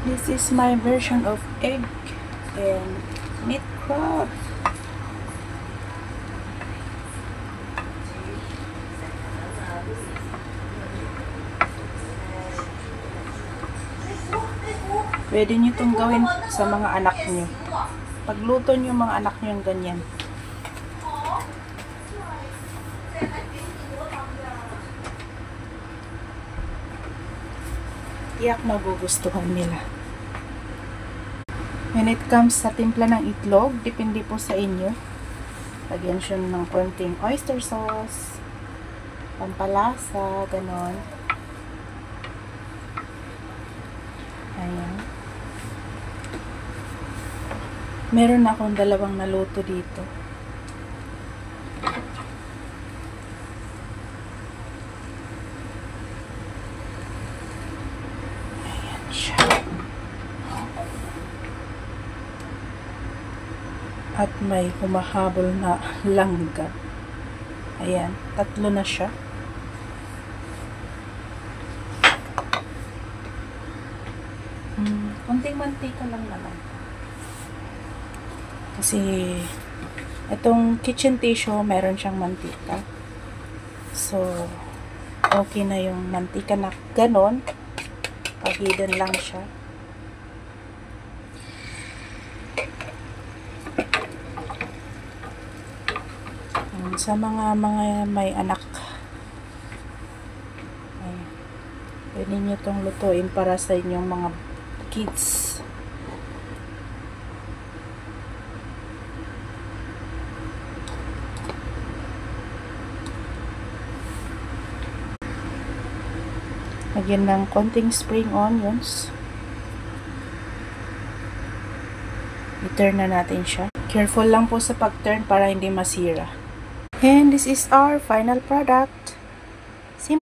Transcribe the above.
This is my version of egg and meat crab. Pwede nyo itong gawin sa mga anak nyo. Pagluto nyo mga anak nyo yung ganyan. Tiyak magugustuhan nila. When it comes sa timpla ng itlog, depende po sa inyo. Lagyan siya ng konting oyster sauce, pampalasa, ganon. Ayan. Meron akong dalawang naluto dito. Ayan siya. At may humahabol na langga. Ayan, 3 na siya. Konting mantika lang naman. Kasi itong kitchen tissue, meron siyang mantika. So, okay na yung mantika na ganon. Pagidan lang siya. Sa mga may anak, ay, pwede nyo itong lutuin para sa inyong mga kids. Lagyan ng konting spring onions. I-turn na natin siya. Careful lang po sa pag-turn para hindi masira. And this is our final product.